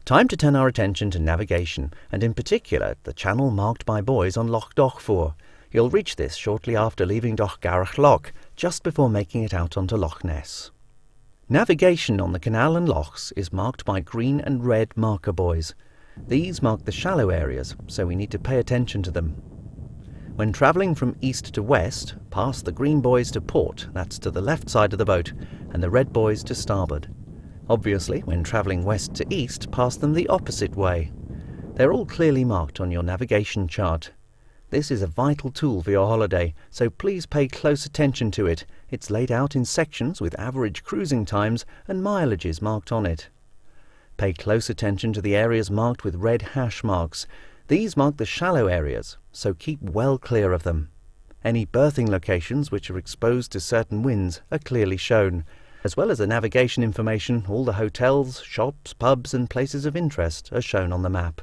Time to turn our attention to navigation, and in particular the channel marked by buoys on Loch Dochfor. You'll reach this shortly after leaving Dochgarach Loch, just before making it out onto Loch Ness. Navigation on the canal and lochs is marked by green and red marker buoys. These mark the shallow areas, so we need to pay attention to them. When travelling from east to west, pass the green buoys to port, that's to the left side of the boat, and the red buoys to starboard. Obviously, when travelling west to east, pass them the opposite way. They're all clearly marked on your navigation chart. This is a vital tool for your holiday, so please pay close attention to it. It's laid out in sections with average cruising times and mileages marked on it. Pay close attention to the areas marked with red hash marks. These mark the shallow areas, so keep well clear of them. Any berthing locations which are exposed to certain winds are clearly shown. As well as the navigation information, all the hotels, shops, pubs and places of interest are shown on the map.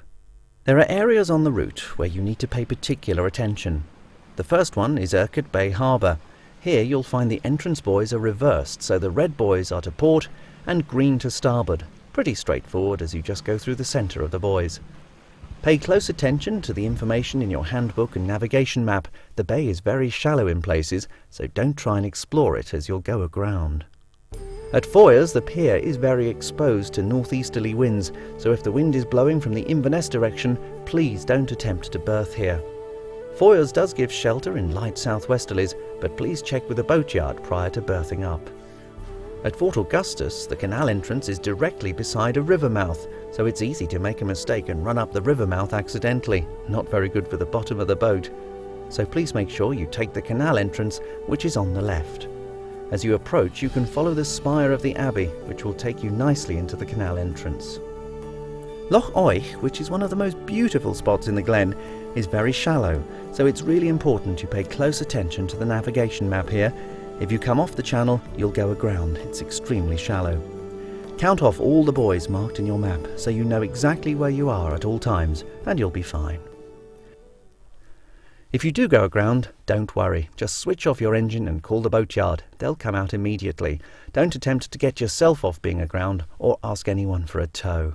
There are areas on the route where you need to pay particular attention. The first one is Urquhart Bay Harbour. Here you'll find the entrance buoys are reversed, so the red buoys are to port and green to starboard. Pretty straightforward as you just go through the centre of the buoys. Pay close attention to the information in your handbook and navigation map. The bay is very shallow in places, so don't try and explore it as you'll go aground. At Foyers, the pier is very exposed to northeasterly winds, so if the wind is blowing from the Inverness direction, please don't attempt to berth here. Foyers does give shelter in light southwesterlies, but please check with the boatyard prior to berthing up. At Fort Augustus, the canal entrance is directly beside a river mouth, so it's easy to make a mistake and run up the river mouth accidentally. Not very good for the bottom of the boat. So please make sure you take the canal entrance, which is on the left. As you approach, you can follow the spire of the abbey, which will take you nicely into the canal entrance. Loch Oich, which is one of the most beautiful spots in the glen, is very shallow, so it's really important you pay close attention to the navigation map here. If you come off the channel, you'll go aground. It's extremely shallow. Count off all the buoys marked in your map, so you know exactly where you are at all times, and you'll be fine. If you do go aground, don't worry. Just switch off your engine and call the boatyard. They'll come out immediately. Don't attempt to get yourself off being aground or ask anyone for a tow.